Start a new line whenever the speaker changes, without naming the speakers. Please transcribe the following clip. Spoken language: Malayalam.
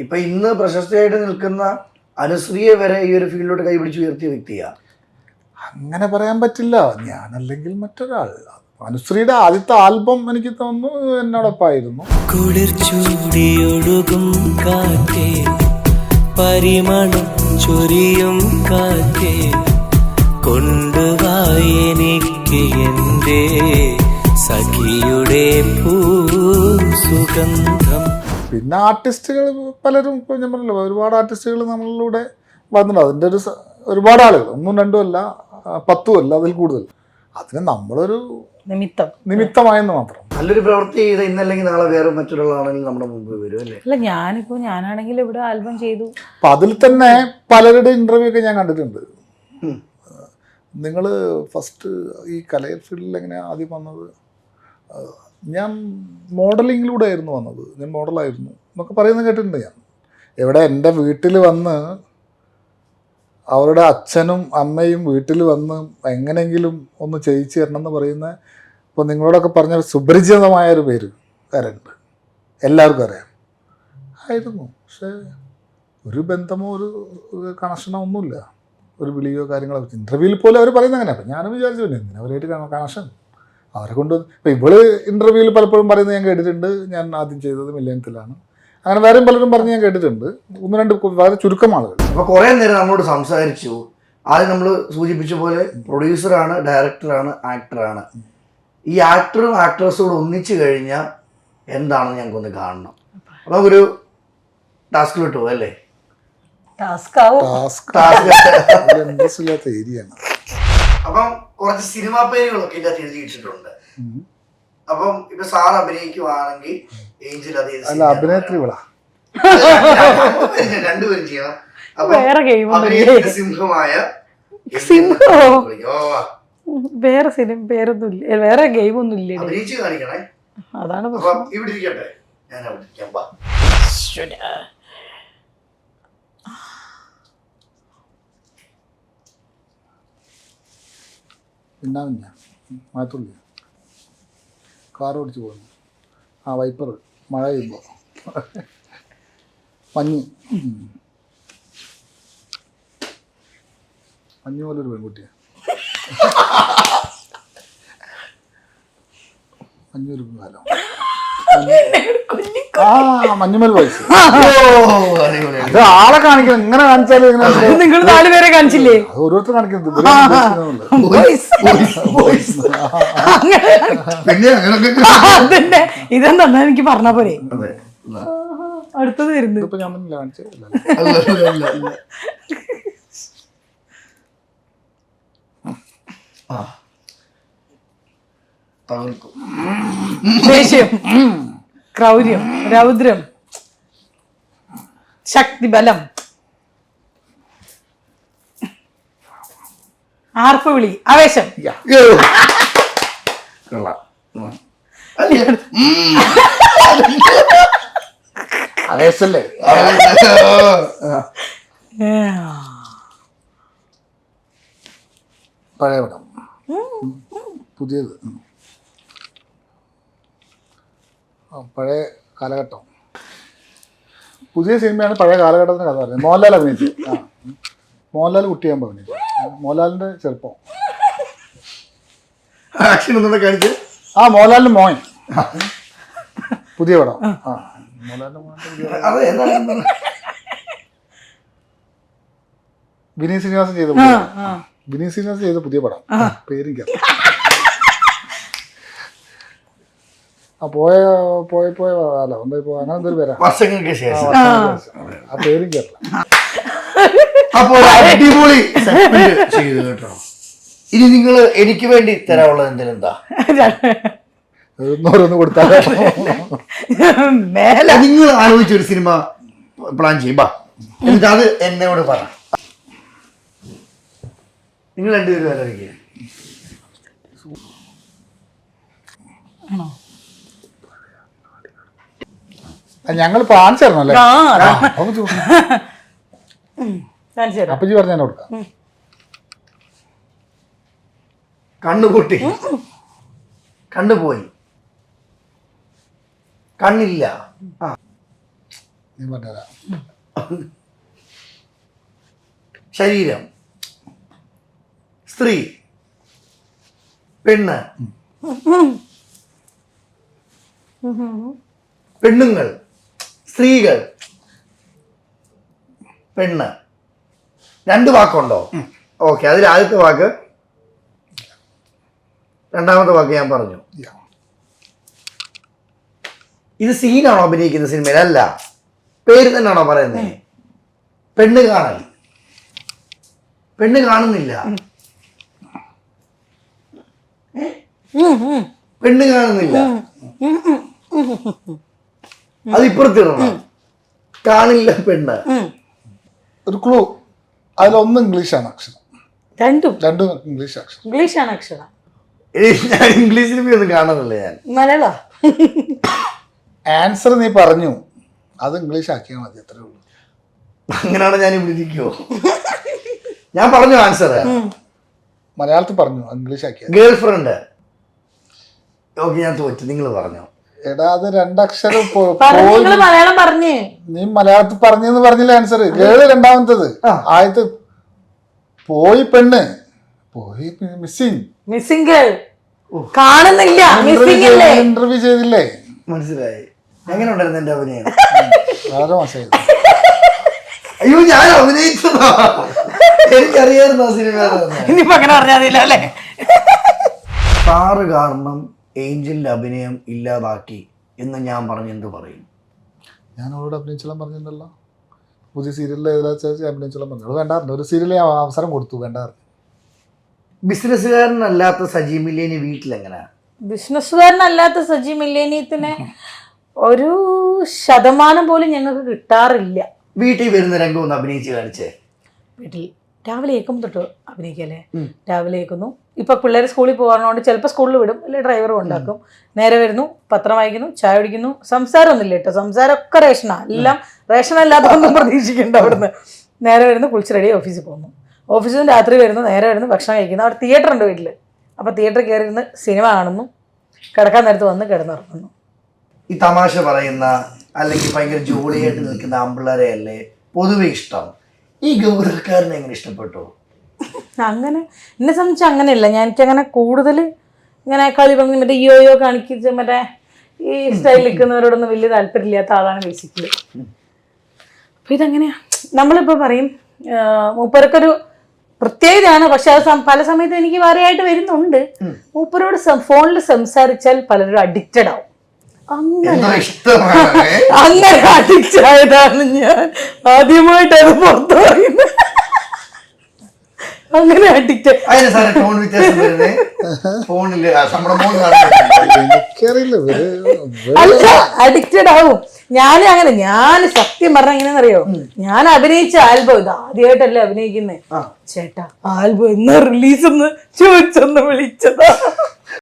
ഇപ്പൊ ഇന്ന് പ്രശസ്തയായിട്ട് നിൽക്കുന്ന അനുശ്രീയെ വരെ ഈ ഒരു ഫീൽഡിലോട്ട് കൈപിടിച്ച് ഉയർത്തിയ വ്യക്തിയാ.
അങ്ങനെ പറയാൻ പറ്റില്ല. ഞാനല്ലെങ്കിൽ മറ്റൊരാൾ. അനുശ്രീയുടെ ആദ്യത്തെ ആൽബം എനിക്ക് തോന്നുന്നു എന്നോടൊപ്പമായിരുന്നു.
കുളിർ ചൂടിയൊഴുകും കാറ്റേ, പരിമളം ചൊരിയും കാറ്റേ, കൊണ്ടുവായി എനിക്ക് എൻ്റെ സഖിയുടെ പൂസുഗന്ധം.
പിന്നെ ആർട്ടിസ്റ്റുകൾ പലരും ഇപ്പോൾ ഞാൻ പറഞ്ഞല്ലോ, ഒരുപാട് ആർട്ടിസ്റ്റുകൾ നമ്മളിലൂടെ വന്നിട്ടുണ്ട്. അതിൻ്റെ ഒരുപാട് ആളുകൾ, 1 2 അല്ല 10 അല്ല, അതിൽ കൂടുതൽ. അതിന് നമ്മളൊരു നിമിത്തമായെന്ന് മാത്രം.
നല്ലൊരു പ്രവൃത്തി ചെയ്ത ഇന്നല്ലെങ്കിൽ നാളെ വേറെ മറ്റൊരാളാണെങ്കിൽ നമ്മുടെ മുമ്പ് വരും അല്ലേ?
അല്ല, ഞാനാണെങ്കിൽ ഇവിടെ ആൽബം ചെയ്തു.
അപ്പം അതിൽ തന്നെ പലരുടെ ഇൻ്റർവ്യൂ ഒക്കെ ഞാൻ കണ്ടിട്ടുണ്ട്. നിങ്ങൾ ഫസ്റ്റ് ഈ കലയിൽ ഫീൽഡിൽ എങ്ങനെ ആദ്യം വന്നത്? ഞാൻ മോഡലിങ്ങിലൂടെ ആയിരുന്നു വന്നത്, ഞാൻ മോഡലായിരുന്നു എന്നൊക്കെ പറയുന്നത് കേട്ടിട്ടുണ്ട്. ഞാൻ എവിടെ എൻ്റെ വീട്ടിൽ വന്ന് അവരുടെ അച്ഛനും അമ്മയും വീട്ടിൽ വന്ന് എങ്ങനെയെങ്കിലും ഒന്ന് ചെയ്യിച്ചു തരണം എന്ന് പറയുന്ന, ഇപ്പോൾ നിങ്ങളോടൊക്കെ പറഞ്ഞ സുപരിചിതമായൊരു പേര് വരണ്ട്, എല്ലാവർക്കും അറിയാം ആയിരുന്നു. പക്ഷേ ഒരു ബന്ധമോ ഒരു കണക്ഷനോ ഒന്നുമില്ല, ഒരു വിളിയോ കാര്യങ്ങളോ. ഇൻ്റർവ്യൂവിൽ പോലും അവർ പറയുന്നത് അങ്ങനെ. അപ്പം ഞാനും വിചാരിച്ചു പിന്നെ എന്തിനാ അവരായിട്ട് കണക്ഷൻ അവരെ കൊണ്ട്. ഇപ്പോൾ ഇവള് ഇൻ്റർവ്യൂവിൽ പലപ്പോഴും പറയുന്നത് ഞാൻ കേട്ടിട്ടുണ്ട്, ഞാൻ ആദ്യം ചെയ്തത് മില്ലേനത്തിലാണ്. അങ്ങനെ വേറെയും പലരും പറഞ്ഞ് ഞാൻ കേട്ടിട്ടുണ്ട്. 1 2 വളരെ ചുരുക്കം ആളുകൾ.
അപ്പോൾ കുറേ നേരം നമ്മളോട് സംസാരിച്ചു. ആദ്യം നമ്മൾ സൂചിപ്പിച്ച പോലെ പ്രൊഡ്യൂസറാണ്, ഡയറക്ടറാണ്, ആക്ടറാണ്. ഈ ആക്ടറും ആക്ട്രസും കൂടെ ഒന്നിച്ചു കഴിഞ്ഞാൽ എന്താണെന്ന് ഞങ്ങൾക്കൊന്ന് കാണണം. അപ്പോൾ ഒരു ടാസ്കിലോട്ട് പോകും അല്ലേ?
ഇൻട്രസ്റ്റ് ഇല്ലാത്ത ഏരിയയാണ്.
അപ്പം കുറച്ച് സിനിമാ പേരുകളൊക്കെ ഇതിനകത്ത് എഴുതിയിട്ടുണ്ട്. അപ്പം ഇപ്പൊ സാർ അഭിനയിക്കുവാണെങ്കിൽ ഏഞ്ചൽ
അല്ല, അഭിനേത്രി വിള
രണ്ടുപേരും ചെയ്യണം. അപ്പൊ സിംഹമായ
വേറെ സിനിമ പേരൊന്നുമില്ല, വേറെ ഗെയിം ഒന്നും ഇല്ല.
അഭിനയിച്ച് കാണിക്കണേ.
അതാണ്
ഇവിടെ ഇരിക്കട്ടെ, ഞാൻ അവിടെ ഇരിക്കാം.
പിന്നാവില്ല മാത്തുള്ളി കാർ ഓടിച്ച് പോകുന്നു. ആ വൈപ്പർ മഴ പെയ്യുമ്പോൾ മഞ്ഞ് പോലൊരു പെൺകുട്ടിയാണ്. മഞ്ഞൊരു കാലം മഞ്ഞുമൽ വയസ്സ്. അത് ആളെ കാണിക്കണം. ഇങ്ങനെ കാണിച്ചാലും
നിങ്ങൾ 4 പേരെ കാണിച്ചില്ലേ?
അത് ഓരോരുത്തർ കാണിക്കുന്നത്.
ഇതെന്താ എനിക്ക് പറഞ്ഞ പോലെ അടുത്തത് വരുന്നത്.
ഇപ്പൊ ഞാൻ മുന്നിൽ കാണിച്ചത്
ദേഷ്യം, ക്രൗര്യം, രൗദ്രം, ശക്തി, ബലം, ആർപ്പുവിളി, ആവേശം.
ആവേശല്ലേ? പഴയ പടം, പുതിയത്, പഴയ കാലഘട്ടം. പുതിയ സിനിമയാണ് പഴയ കാലഘട്ടത്തിൻ്റെ കഥ പറയുന്നത്. മോഹൻലാൽ അഭിനയിച്ചു. മോഹൻലാൽ കുട്ടിയാകുമ്പോൾ അഭിനയിച്ചു. മോഹൻലാലിൻ്റെ ചെറുപ്പം.
കാണിച്ച്
മോഹൻലാലിൻ്റെ മോൻ പുതിയ പടം. മോഹൻലാലിൻ്റെ മോൻ വിനീത് ശ്രീനിവാസൻ ചെയ്ത പുതിയ പടം. പേരിക്ക പോയ അല്ല അങ്ങനെ എന്തൊരു പേരാ,
വർഷങ്ങൾക്ക് ശേഷം
ആ പേരും കേരള.
അപ്പോൾ അടിപൊളി ചെയ്തു കേട്ടോ. ഇനി നിങ്ങൾ എനിക്ക് വേണ്ടി തരാനുള്ളത് എന്തെങ്കിലും എന്താ?
ഓരോന്ന് കൊടുത്താൽ
നിങ്ങൾ ആലോചിച്ചൊരു സിനിമ പ്ലാൻ ചെയ്യുമ്പോ എന്നിട്ട് അത് എന്നോട് പറ. നിങ്ങൾ 2 പേരും ആലോചിക്കുക.
ഞങ്ങൾ കാണിച്ചു തരണല്ലേ? അപ്പച്ചി പറഞ്ഞ കൊടുക്കാം.
കണ്ണുപൊട്ടി, കണ്ണുപോയി, കണ്ണില്ല.
നീ പറഞ്ഞുതരാം.
ശരീരം, സ്ത്രീ, പെണ്ണ്, പെണ്ണുങ്ങൾ, സ്ത്രീകൾ, പെണ്ണ്. 2 വാക്കുണ്ടോ? ഓക്കെ, അതിൽ ആദ്യത്തെ വാക്ക്, രണ്ടാമത്തെ വാക്ക് ഞാൻ പറഞ്ഞു.
Yeah.
ഇത് സീനാണോ അഭിനയിക്കുന്ന സിനിമയിൽ? അല്ല, പേര് തന്നെയാണോ പറയുന്നത്? പെണ്ണ് കാണൽ. പെണ്ണ് കാണുന്നില്ല, പെണ്ണ് കാണുന്നില്ല, അതിപ്പുറത്തിടണം. കാണില്ല പെണ്ണ്.
ഒരു ക്ലൂ, അതിലൊന്ന് ഇംഗ്ലീഷാണ് അക്ഷരം, രണ്ടും ഇംഗ്ലീഷ് അക്ഷരം.
ഇംഗ്ലീഷാണ് അക്ഷരം.
ഞാൻ ഇംഗ്ലീഷ് സിനിമയൊന്നും കാണുന്നില്ല. ഞാൻ
മലയാള.
ആൻസർ നീ പറഞ്ഞു, അത് ഇംഗ്ലീഷ് ആക്കിയാൽ മതി, അത്രേ ഉള്ളൂ.
അങ്ങനെയാണ് ഞാൻ ഇവിടെ ഇരിക്കുവോ? ഞാൻ പറഞ്ഞു ആൻസർ.
മലയാളത്തിൽ പറഞ്ഞു, ഇംഗ്ലീഷ് ആക്കിയാൽ.
Girl friend. ഓക്കെ, ഞാൻ തോറ്റു. നിങ്ങൾ പറഞ്ഞു.
എടാ, അത് 2 അക്ഷരം
മലയാളം പറഞ്ഞേ.
നീ മലയാളത്തിൽ പറഞ്ഞെന്ന് പറഞ്ഞില്ല ആൻസർ. ഗേള് രണ്ടാമത്തത്, ആദ്യത്തെ പോയി പെണ്ണ്, പോയി മിസ്സിംഗ്
ഗേൾ കാണുന്നില്ല.
ഇന്റർവ്യൂ ചെയ്തില്ലേ?
മനസ്സിലായി. എങ്ങനെ ഉണ്ടായിരുന്നു എന്റെ അഭിനയം?
വളരെ മോശമായി.
അയ്യോ, ഞാൻ അഭിനയിച്ചതാ, എനിക്കറിയായിരുന്നു ആ സിനിമ.
ഇനിയിപ്പോ അങ്ങനെ പറഞ്ഞാൽ അല്ലേ?
സാറ് കാരണം ഏഞ്ചലിന്റെ അഭിനയം ഇല്ലാതാക്കി എന്ന് ഞാൻ പറഞ്ഞെന്ത് പറയും?
ഞാൻ അവളോട് അഭിനയിച്ചെല്ലാം പറഞ്ഞിട്ടുണ്ടല്ലോ. പുതിയ സീരിയലിൽ അഭിനയിച്ചെല്ലാം പറഞ്ഞു. അവൾ വേണ്ടായിരുന്നു. ഒരു സീരിയലിൽ അവസരം കൊടുത്തു, വേണ്ടായിരുന്നു.
ബിസിനസ്സുകാരനല്ലാത്ത സജി മില്ലേനി വീട്ടിലെങ്ങനെ?
ബിസിനസ്സുകാരനല്ലാത്ത സജി മില്ലേനിയത്തിന് 1% പോലും ഞങ്ങൾക്ക് കിട്ടാറില്ല.
വീട്ടിൽ വരുന്ന രംഗം ഒന്ന് അഭിനയിച്ച് കാണിച്ചേ.
വീട്ടിൽ രാവിലെ ഏക്കും തൊട്ട് അഭിനയിക്കല്ലേ? രാവിലെ ഏക്കുന്നു. ഇപ്പൊ പിള്ളേർ സ്കൂളിൽ പോകാറുണ്ട്, ചിലപ്പോൾ സ്കൂളിൽ വിടും, അല്ലെ ഡ്രൈവറും ഉണ്ടാക്കും. നേരെ വരുന്നു, പത്രം വായിക്കുന്നു, ചായ കുടിക്കുന്നു. സംസാരമൊന്നുമില്ല കേട്ടോ, സംസാരമൊക്കെ റേഷനാ. എല്ലാം റേഷനല്ലാതൊന്നും പ്രതീക്ഷിക്കണ്ട. അവിടുന്ന് നേരെ വരുന്നു, കുളിച്ച് റെഡി ഓഫീസിൽ പോകുന്നു. ഓഫീസിൽ നിന്ന് രാത്രി വരുന്നു, നേരെ വരുന്നു, ഭക്ഷണം കഴിക്കുന്നു. അവിടെ തിയേറ്റർ ഉണ്ട് വീട്ടിൽ. അപ്പോൾ തിയേറ്ററിൽ കയറി ഇരുന്ന് സിനിമ കാണുന്നു, കിടക്കാൻ നേരത്ത് വന്ന് കിടന്നുറങ്ങുന്നു.
ഈ തമാശ പറയുന്ന അല്ലെങ്കിൽ ഭയങ്കര ജോളിയായിട്ട് നിൽക്കുന്ന ആമ്പിള്ളേരെ അല്ലേ പൊതുവെ ഇഷ്ടം? ഈ ഗൗരവക്കാരനെ എങ്ങനെ ഇഷ്ടപ്പെട്ടു?
അങ്ങനെ എന്നെ സംബന്ധിച്ച് അങ്ങനെയല്ല. എനിക്കങ്ങനെ കൂടുതൽ ഇങ്ങനെ കളി പറഞ്ഞ് മറ്റേ യോയോ കാണിച്ച് മറ്റേ ഈ സ്റ്റൈൽ നിൽക്കുന്നവരോടൊന്നും വലിയ താല്പര്യമില്ലാത്ത ആളാണ് ബേസിക്കലി. അപ്പോൾ ഇതെങ്ങനെയാ നമ്മളിപ്പോൾ പറയും, മൂപ്പർക്കൊരു പ്രത്യേകതയാണ്. പക്ഷെ അത് പല സമയത്തും എനിക്ക് വേറെയായിട്ട് വരുന്നുണ്ട്. മൂപ്പരോട് ഫോണിൽ സംസാരിച്ചാൽ പലരും അഡിക്റ്റഡ് ആവും. അങ്ങനെ അഡിക്റ്റ് ആയതാണ് ഞാൻ ആദ്യമായിട്ട് അത് പുറത്തു പറയുന്നത്. അങ്ങനെ അഡിക്റ്റ് അല്ല, അഡിക്റ്റഡ് ആവും. ഞാൻ സത്യം പറഞ്ഞ എങ്ങനെയാണെന്നറിയോ, ഞാൻ അഭിനയിച്ച ആൽബം ഇത് ആദ്യമായിട്ടല്ലേ അഭിനയിക്കുന്നേ. ചേട്ടാ, ആൽബം എന്നാ റിലീസ് ഒന്ന് ചോദിച്ചൊന്ന് വിളിച്ചതാ.